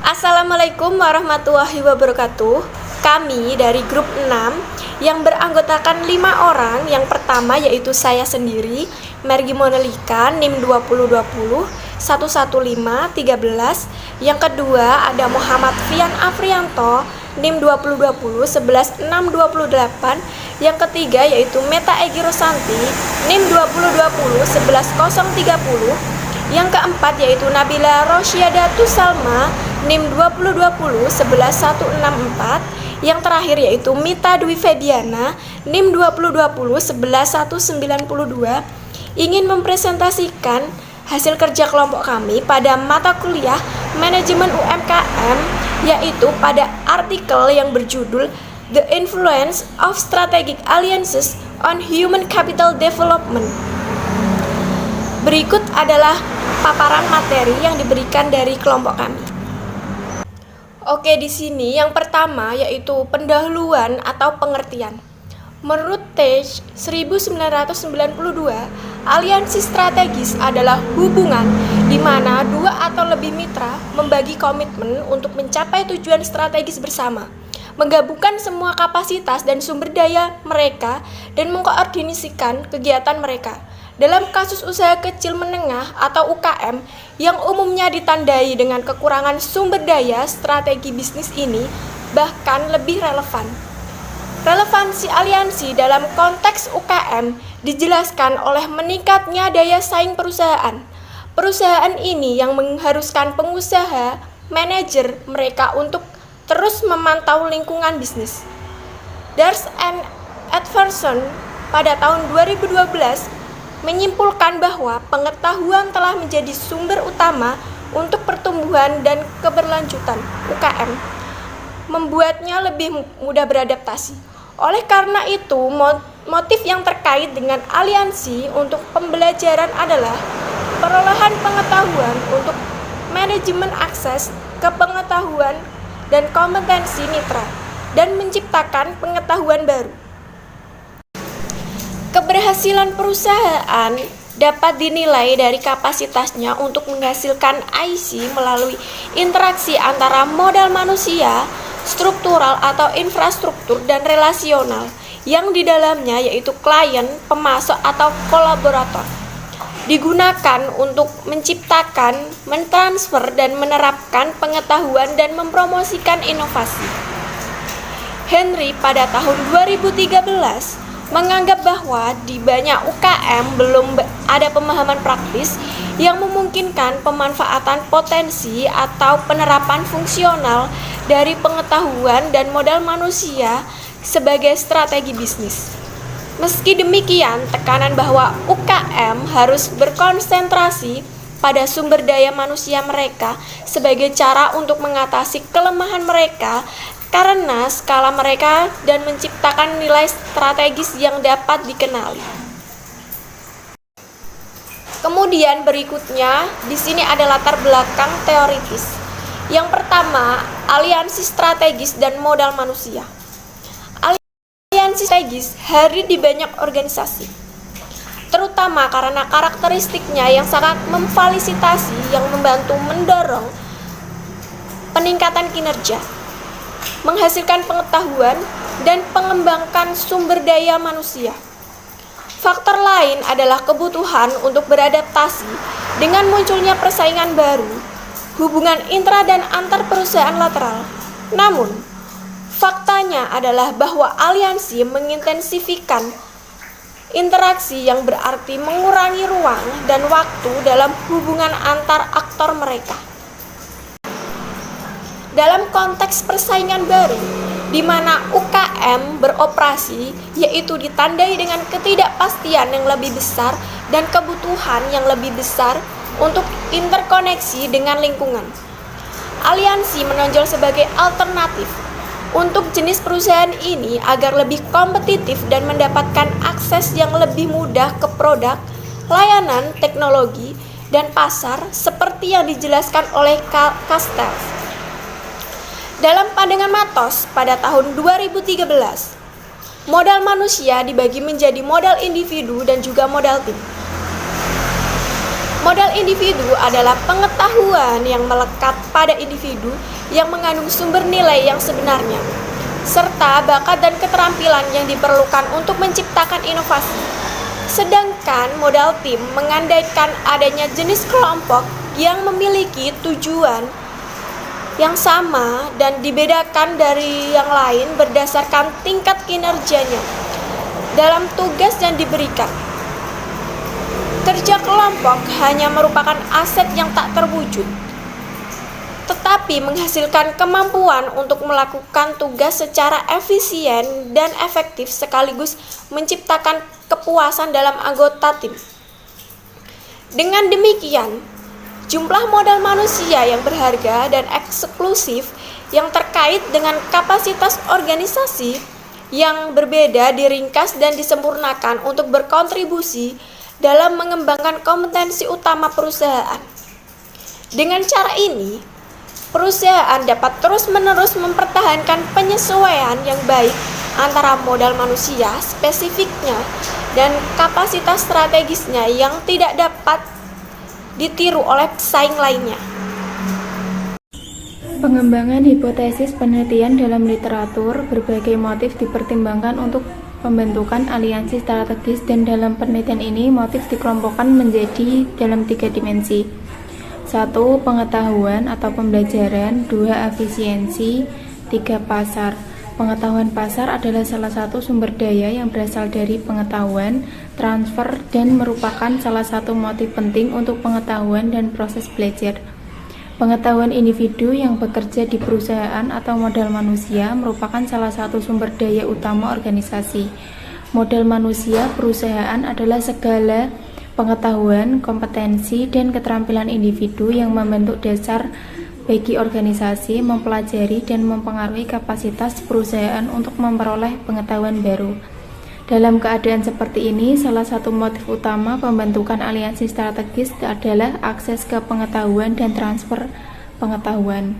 Assalamualaikum warahmatullahi wabarakatuh. Kami dari grup 6 yang beranggotakan 5 orang. Yang pertama yaitu saya sendiri, Mergi Monelika, NIM 2020 11513. Yang kedua ada Muhammad Fian Afrianto, NIM 2020 11628. Yang ketiga yaitu Meta Egy Rosanti, NIM 2020 11030. Yang keempat yaitu Nabila Rosyadatu Salma, NIM 2020 11164. Yang terakhir yaitu Mita Dwi Febiana, NIM 2020 11192. Ingin mempresentasikan hasil kerja kelompok kami pada mata kuliah Manajemen UMKM, yaitu pada artikel yang berjudul The Influence of Strategic Alliances on Human Capital Development. Berikut adalah paparan materi yang diberikan dari kelompok kami. Oke, di sini yang pertama yaitu pendahuluan atau pengertian. Menurut Teich 1992, aliansi strategis adalah hubungan di mana dua atau lebih mitra membagi komitmen untuk mencapai tujuan strategis bersama, menggabungkan semua kapasitas dan sumber daya mereka dan mengkoordinasikan kegiatan mereka. Dalam kasus usaha kecil menengah atau UKM yang umumnya ditandai dengan kekurangan sumber daya, strategi bisnis ini bahkan lebih relevan. Relevansi aliansi dalam konteks UKM dijelaskan oleh meningkatnya daya saing perusahaan. Perusahaan ini yang mengharuskan pengusaha, manajer mereka untuk terus memantau lingkungan bisnis. Dars and Edverson pada tahun 2012 menyimpulkan bahwa pengetahuan telah menjadi sumber utama untuk pertumbuhan dan keberlanjutan UKM, membuatnya lebih mudah beradaptasi. Oleh karena itu, motif yang terkait dengan aliansi untuk pembelajaran adalah perolehan pengetahuan untuk manajemen akses ke pengetahuan dan kompetensi mitra, dan menciptakan pengetahuan baru. Keberhasilan perusahaan dapat dinilai dari kapasitasnya untuk menghasilkan IC melalui interaksi antara modal manusia, struktural atau infrastruktur, dan relasional yang di dalamnya yaitu klien, pemasok atau kolaborator. Digunakan untuk menciptakan, mentransfer, dan menerapkan pengetahuan dan mempromosikan inovasi. Henry pada tahun 2013 menganggap bahwa di banyak UKM belum ada pemahaman praktis yang memungkinkan pemanfaatan potensi atau penerapan fungsional dari pengetahuan dan modal manusia sebagai strategi bisnis. Meski demikian, tekanan bahwa UKM harus berkonsentrasi pada sumber daya manusia mereka sebagai cara untuk mengatasi kelemahan mereka karena skala mereka dan menciptakan nilai strategis yang dapat dikenali. Kemudian berikutnya di sini ada latar belakang teoritis. Yang pertama, aliansi strategis dan modal manusia. Aliansi strategis hadir di banyak organisasi, terutama karena karakteristiknya yang sangat memfasilitasi yang membantu mendorong peningkatan kinerja, menghasilkan pengetahuan, dan mengembangkan sumber daya manusia. Faktor lain adalah kebutuhan untuk beradaptasi dengan munculnya persaingan baru, hubungan intra dan antar perusahaan lateral. Namun, faktanya adalah bahwa aliansi mengintensifikan interaksi yang berarti mengurangi ruang dan waktu dalam hubungan antar aktor mereka. Dalam konteks persaingan baru, di mana UKM beroperasi, yaitu ditandai dengan ketidakpastian yang lebih besar dan kebutuhan yang lebih besar untuk interkoneksi dengan lingkungan. Aliansi menonjol sebagai alternatif untuk jenis perusahaan ini agar lebih kompetitif dan mendapatkan akses yang lebih mudah ke produk, layanan, teknologi, dan pasar seperti yang dijelaskan oleh Castells. Dalam pandangan Matos pada tahun 2013, modal manusia dibagi menjadi modal individu dan juga modal tim. Modal individu adalah pengetahuan yang melekat pada individu yang mengandung sumber nilai yang sebenarnya, serta bakat dan keterampilan yang diperlukan untuk menciptakan inovasi. Sedangkan modal tim mengandaikan adanya jenis kelompok yang memiliki tujuan yang sama dan dibedakan dari yang lain berdasarkan tingkat kinerjanya dalam tugas yang diberikan. Kerja kelompok hanya merupakan aset yang tak terwujud, tetapi menghasilkan kemampuan untuk melakukan tugas secara efisien dan efektif sekaligus menciptakan kepuasan dalam anggota tim. Dengan demikian, jumlah modal manusia yang berharga dan eksklusif yang terkait dengan kapasitas organisasi yang berbeda diringkas dan disempurnakan untuk berkontribusi dalam mengembangkan kompetensi utama perusahaan. Dengan cara ini, perusahaan dapat terus-menerus mempertahankan penyesuaian yang baik antara modal manusia spesifiknya dan kapasitas strategisnya yang tidak dapat ditiru oleh pesaing lainnya. Pengembangan hipotesis penelitian dalam literatur, berbagai motif dipertimbangkan untuk pembentukan aliansi strategis, dan dalam penelitian ini motif dikelompokkan menjadi dalam 3 dimensi. 1. Pengetahuan atau pembelajaran. 2. Efisiensi. 3. Pasar. Pengetahuan pasar adalah salah satu sumber daya yang berasal dari pengetahuan, transfer, dan merupakan salah satu motif penting untuk pengetahuan dan proses belajar. Pengetahuan individu yang bekerja di perusahaan atau modal manusia merupakan salah satu sumber daya utama organisasi. Modal manusia perusahaan adalah segala pengetahuan, kompetensi, dan keterampilan individu yang membentuk dasar bagi organisasi mempelajari dan mempengaruhi kapasitas perusahaan untuk memperoleh pengetahuan baru. Dalam keadaan seperti ini, salah satu motif utama pembentukan aliansi strategis adalah akses ke pengetahuan dan transfer pengetahuan.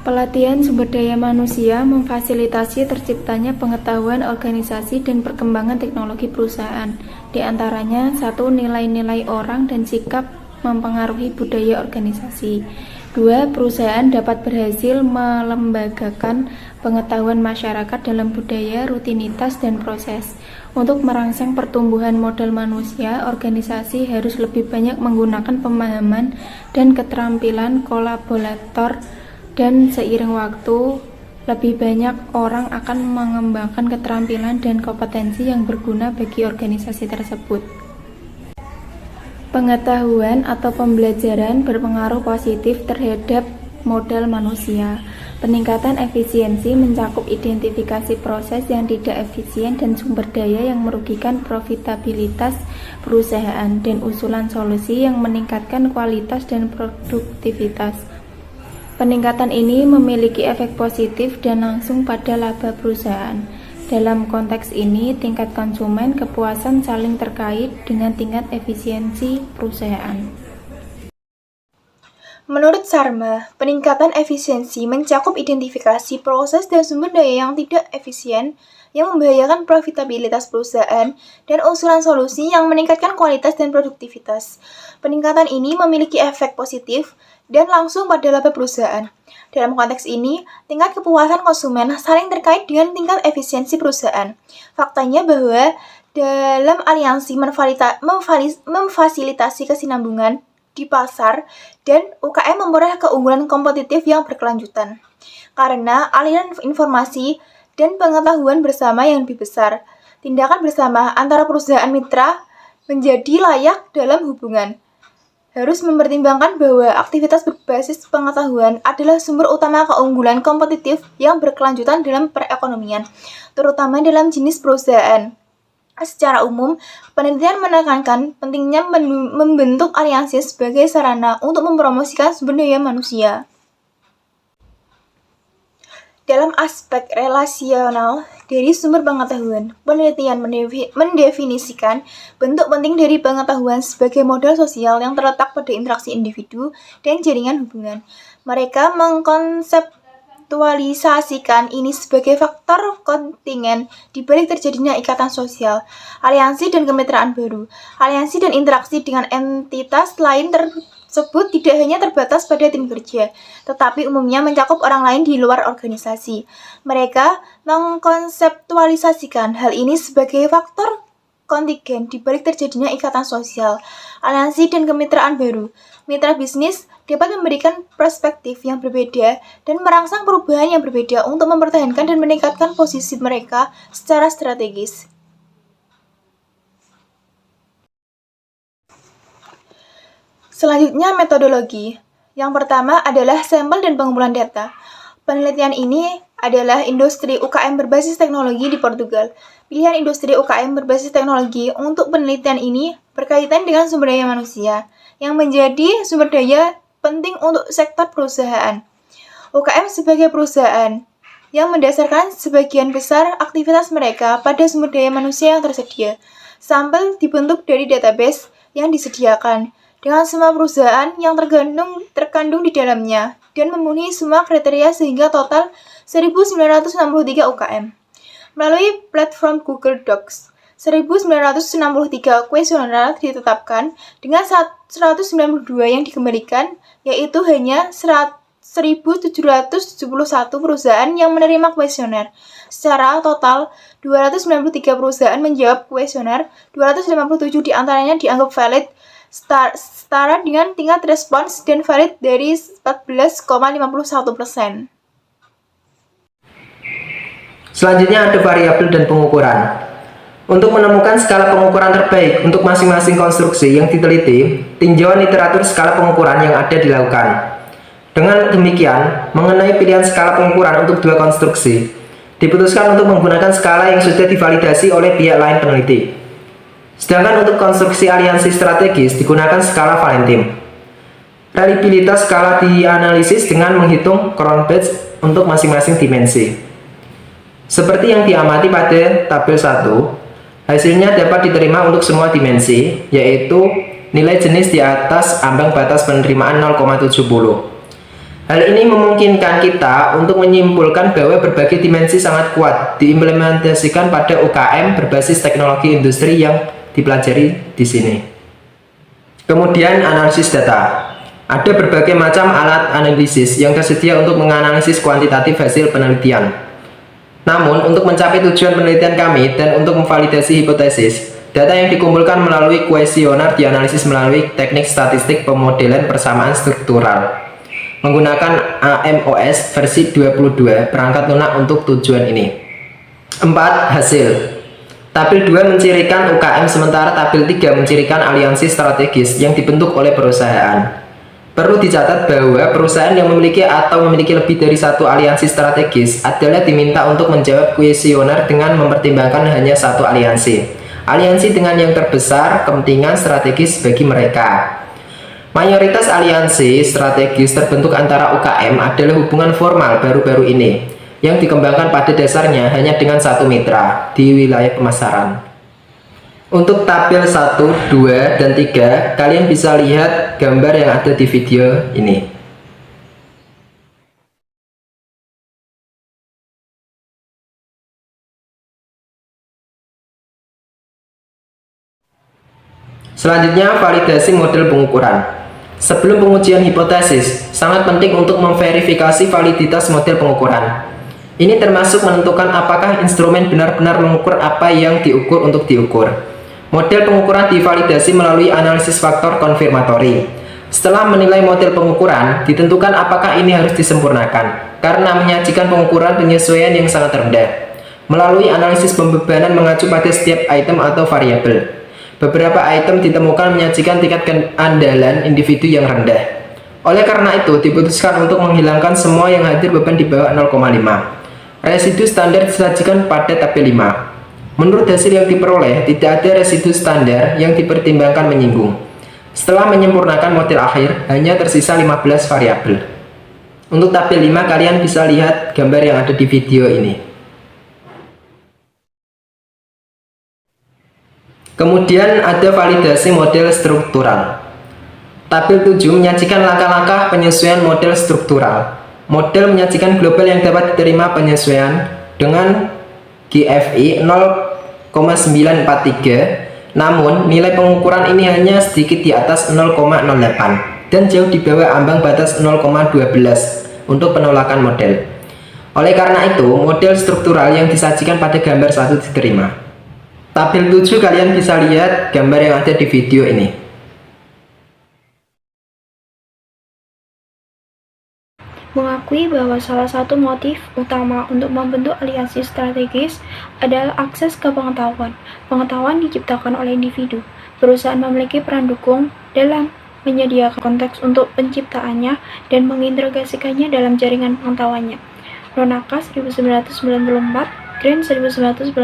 Pelatihan sumber daya manusia memfasilitasi terciptanya pengetahuan organisasi dan perkembangan teknologi perusahaan. Di antaranya, 1. Nilai-nilai orang dan sikap mempengaruhi budaya organisasi. 2. Perusahaan dapat berhasil melembagakan pengetahuan masyarakat dalam budaya, rutinitas, dan proses. Untuk merangsang pertumbuhan modal manusia, organisasi harus lebih banyak menggunakan pemahaman dan keterampilan kolaborator, dan seiring waktu, lebih banyak orang akan mengembangkan keterampilan dan kompetensi yang berguna bagi organisasi tersebut. Pengetahuan atau pembelajaran berpengaruh positif terhadap modal manusia. Peningkatan efisiensi mencakup identifikasi proses yang tidak efisien dan sumber daya yang merugikan profitabilitas perusahaan, dan usulan solusi yang meningkatkan kualitas dan produktivitas. Peningkatan ini memiliki efek positif dan langsung pada laba perusahaan. Dalam konteks ini, tingkat konsumen kepuasan saling terkait dengan tingkat efisiensi perusahaan. Menurut Sharma, peningkatan efisiensi mencakup identifikasi proses dan sumber daya yang tidak efisien yang membahayakan profitabilitas perusahaan, dan usulan solusi yang meningkatkan kualitas dan produktivitas. Peningkatan ini memiliki efek positif dan langsung pada laba perusahaan. Dalam konteks ini, tingkat kepuasan konsumen saling terkait dengan tingkat efisiensi perusahaan. Faktanya bahwa dalam aliansi memfasilitasi kesinambungan di pasar, dan UKM memperoleh keunggulan kompetitif yang berkelanjutan. Karena aliran informasi dan pengetahuan bersama yang lebih besar, tindakan bersama antara perusahaan mitra menjadi layak dalam hubungan. Harus mempertimbangkan bahwa aktivitas berbasis pengetahuan adalah sumber utama keunggulan kompetitif yang berkelanjutan dalam perekonomian, terutama dalam jenis perusahaan. Secara umum, penelitian menekankan pentingnya membentuk aliansi sebagai sarana untuk mempromosikan sumber daya manusia. Dalam aspek relasional dari sumber pengetahuan, penelitian mendefinisikan bentuk penting dari pengetahuan sebagai modal sosial yang terletak pada interaksi individu dan jaringan hubungan. Mereka mengaktualisasikan ini sebagai faktor kontingen di balik terjadinya ikatan sosial, aliansi dan kemitraan baru. Aliansi dan interaksi dengan entitas lain tersebut tidak hanya terbatas pada tim kerja, tetapi umumnya mencakup orang lain di luar organisasi. Mereka mengkonseptualisasikan hal ini sebagai faktor kontingen di balik terjadinya ikatan sosial, aliansi dan kemitraan baru. Mitra bisnis dapat memberikan perspektif yang berbeda dan merangsang perubahan yang berbeda untuk mempertahankan dan meningkatkan posisi mereka secara strategis. Selanjutnya, metodologi. Yang pertama adalah sampel dan pengumpulan data. Penelitian ini adalah industri UKM berbasis teknologi di Portugal. Pilihan industri UKM berbasis teknologi untuk penelitian ini berkaitan dengan sumber daya manusia, yang menjadi sumber daya penting untuk sektor perusahaan. UKM sebagai perusahaan yang mendasarkan sebagian besar aktivitas mereka pada sumber daya manusia yang tersedia. Sampel dibentuk dari database yang disediakan dengan semua perusahaan yang terkandung di dalamnya dan memenuhi semua kriteria sehingga total 1963 UKM. Melalui platform Google Docs, 1963 kuesioner ditetapkan dengan 192 yang dikembalikan, yaitu hanya 1.771 perusahaan yang menerima kuesioner. Secara total, 293 perusahaan menjawab kuesioner, 257 diantaranya dianggap valid, setara dengan tingkat respons dan valid dari 14,51%. Selanjutnya ada variabel dan pengukuran. Untuk menemukan skala pengukuran terbaik untuk masing-masing konstruksi yang diteliti, tinjauan literatur skala pengukuran yang ada dilakukan. Dengan demikian, mengenai pilihan skala pengukuran untuk dua konstruksi, diputuskan untuk menggunakan skala yang sudah divalidasi oleh pihak lain peneliti. Sedangkan untuk konstruksi aliansi strategis digunakan skala Valentin. Reliabilitas skala dianalisis dengan menghitung Cron Batch untuk masing-masing dimensi. Seperti yang diamati pada tabel 1, hasilnya dapat diterima untuk semua dimensi, yaitu nilai jenis di atas ambang batas penerimaan 0,70. Hal ini memungkinkan kita untuk menyimpulkan bahwa berbagai dimensi sangat kuat diimplementasikan pada UKM berbasis teknologi industri yang dipelajari di sini. Kemudian analisis data. Ada berbagai macam alat analisis yang tersedia untuk menganalisis kuantitatif hasil penelitian. Namun, untuk mencapai tujuan penelitian kami dan untuk memvalidasi hipotesis, data yang dikumpulkan melalui kuesioner dianalisis melalui teknik statistik pemodelan persamaan struktural menggunakan AMOS versi 22 perangkat lunak untuk tujuan ini. 4. Hasil. Tabel 2 mencirikan UKM sementara tabel 3 mencirikan aliansi strategis yang dibentuk oleh perusahaan. Perlu dicatat bahwa perusahaan yang memiliki atau memiliki lebih dari satu aliansi strategis adalah diminta untuk menjawab kuesioner dengan mempertimbangkan hanya satu aliansi. Aliansi dengan yang terbesar kepentingan strategis bagi mereka. Mayoritas aliansi strategis terbentuk antara UKM adalah hubungan formal baru-baru ini, yang dikembangkan pada dasarnya hanya dengan satu mitra di wilayah pemasaran. Untuk tabel 1, 2, dan 3, kalian bisa lihat gambar yang ada di video ini. Selanjutnya, validasi model pengukuran. Sebelum pengujian hipotesis, sangat penting untuk memverifikasi validitas model pengukuran. Ini termasuk menentukan apakah instrumen benar-benar mengukur apa yang diukur untuk diukur. Model pengukuran divalidasi melalui analisis faktor konfirmatori. Setelah menilai model pengukuran, ditentukan apakah ini harus disempurnakan, karena menyajikan pengukuran penyesuaian yang sangat rendah. Melalui analisis pembebanan mengacu pada setiap item atau variabel. Beberapa item ditemukan menyajikan tingkat keandalan individu yang rendah. Oleh karena itu, diputuskan untuk menghilangkan semua yang hadir beban di bawah 0,5. Residu standar disajikan pada tabel 5. Menurut hasil yang diperoleh, tidak ada residu standar yang dipertimbangkan menyinggung. Setelah menyempurnakan model akhir, hanya tersisa 15 variabel. Untuk tabel 5, kalian bisa lihat gambar yang ada di video ini. Kemudian ada validasi model struktural. Tabel 7 menyajikan langkah-langkah penyesuaian model struktural. Model menyajikan global yang dapat diterima penyesuaian dengan GFI 0,943, namun nilai pengukuran ini hanya sedikit di atas 0,08 dan jauh di bawah ambang batas 0,12 untuk penolakan model. Oleh karena itu, model struktural yang disajikan pada gambar 1 diterima. Tabel 7 kalian bisa lihat gambar yang ada di video ini. Mengakui bahwa salah satu motif utama untuk membentuk aliansi strategis adalah akses ke pengetahuan. Pengetahuan diciptakan oleh individu. Perusahaan memiliki peran dukung dalam menyediakan konteks untuk penciptaannya dan mengintegrasikannya dalam jaringan pengetahuannya. Ronaka 1994, Green 1996,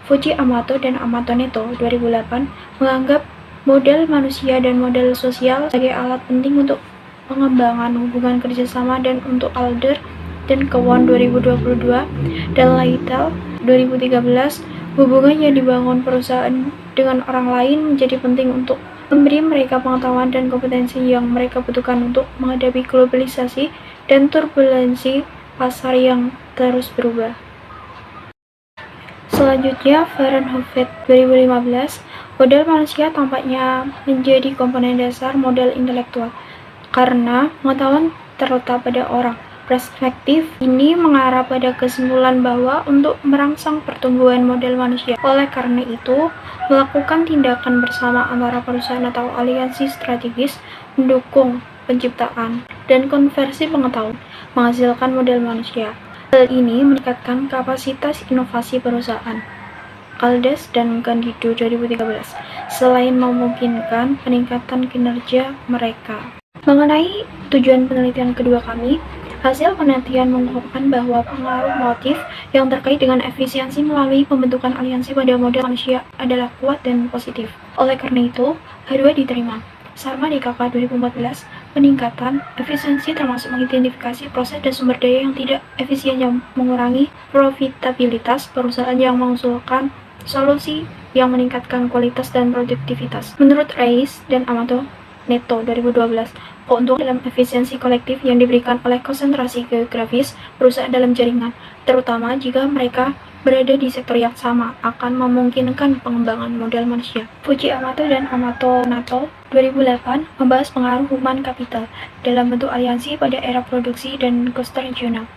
Fuji Amato dan Amato Neto 2008 menganggap model manusia dan model sosial sebagai alat penting untuk pengembangan hubungan kerjasama dan untuk Alder dan Kwon 2022 dan Lytle 2013, hubungan yang dibangun perusahaan dengan orang lain menjadi penting untuk memberi mereka pengetahuan dan kompetensi yang mereka butuhkan untuk menghadapi globalisasi dan turbulensi pasar yang terus berubah. Selanjutnya, Fahrenheit 2015, model manusia tampaknya menjadi komponen dasar model intelektual. Karena pengetahuan terletak pada orang, perspektif ini mengarah pada kesimpulan bahwa untuk merangsang pertumbuhan model manusia. Oleh karena itu, melakukan tindakan bersama antara perusahaan atau aliansi strategis mendukung penciptaan dan konversi pengetahuan, menghasilkan model manusia. Hal ini meningkatkan kapasitas inovasi perusahaan. Caldas dan Candido 2013, selain memungkinkan peningkatan kinerja mereka. Mengenai tujuan penelitian kedua kami, hasil penelitian mengungkapkan bahwa pengaruh motif yang terkait dengan efisiensi melalui pembentukan aliansi pada model manusia adalah kuat dan positif. Oleh karena itu, H2 diterima. Sarma DKK 2014, peningkatan efisiensi termasuk mengidentifikasi proses dan sumber daya yang tidak efisien yang mengurangi profitabilitas perusahaan yang mengusulkan solusi yang meningkatkan kualitas dan produktivitas. Menurut Reis dan Amato Neto 2012, keuntungan dalam efisiensi kolektif yang diberikan oleh konsentrasi geografis perusahaan dalam jaringan, terutama jika mereka berada di sektor yang sama, akan memungkinkan pengembangan model manusia. Fuji Amato dan Amato Nato 2008 membahas pengaruh human capital dalam bentuk aliansi pada era produksi dan cost regional.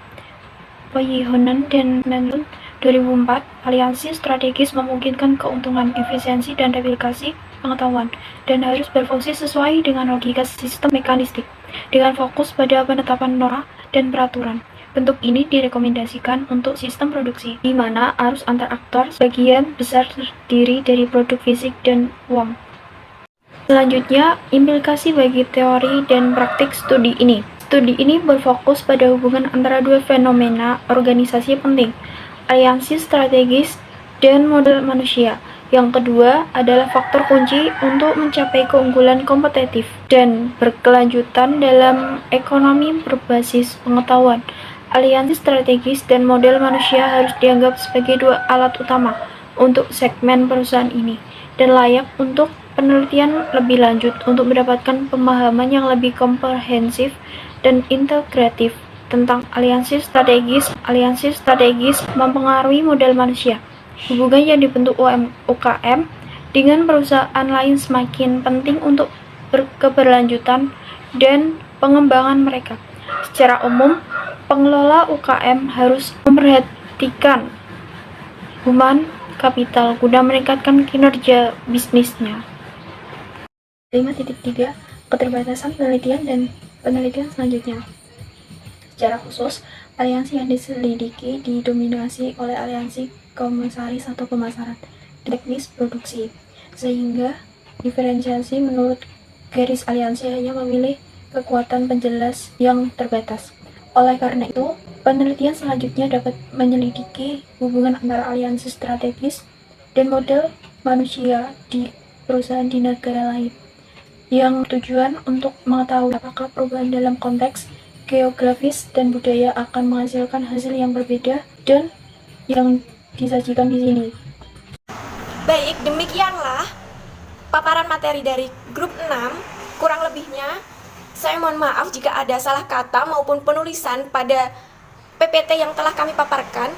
Poyihonen dan Menlun 2004, aliansi strategis memungkinkan keuntungan efisiensi dan replikasi pengetahuan dan harus berfungsi sesuai dengan logika sistem mekanistik dengan fokus pada penetapan norma dan peraturan. Bentuk ini direkomendasikan untuk sistem produksi, di mana arus antar aktor sebagian besar terdiri dari produk fisik dan uang. Selanjutnya, implikasi bagi teori dan praktik studi ini. Studi ini berfokus pada hubungan antara dua fenomena organisasi penting, aliansi strategis dan model manusia. Yang kedua adalah faktor kunci untuk mencapai keunggulan kompetitif dan berkelanjutan dalam ekonomi berbasis pengetahuan. Aliansi strategis dan model manusia harus dianggap sebagai dua alat utama untuk segmen perusahaan ini dan layak untuk penelitian lebih lanjut untuk mendapatkan pemahaman yang lebih komprehensif dan integratif tentang aliansi strategis. Aliansi strategis mempengaruhi model manusia. Hubungan yang dibentuk UKM dengan perusahaan lain semakin penting untuk keberlanjutan dan pengembangan mereka. Secara umum, pengelola UKM harus memperhatikan human capital guna meningkatkan kinerja bisnisnya. 5.3 Keterbatasan penelitian dan penelitian selanjutnya. Secara khusus, aliansi yang diselidiki didominasi oleh aliansi komisaris atau pemasaran, teknis produksi, sehingga diferensiasi menurut garis aliansi hanya memilih kekuatan penjelas yang terbatas. Oleh karena itu, penelitian selanjutnya dapat menyelidiki hubungan antara aliansi strategis dan model manusia di perusahaan di negara lain, yang tujuan untuk mengetahui apakah perubahan dalam konteks geografis dan budaya akan menghasilkan hasil yang berbeda dan yang disajikan di sini. Baik, demikianlah paparan materi dari grup 6, kurang lebihnya Saya mohon maaf jika ada salah kata maupun penulisan pada PPT yang telah kami paparkan.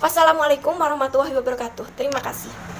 Wassalamualaikum warahmatullahi wabarakatuh. Terima kasih.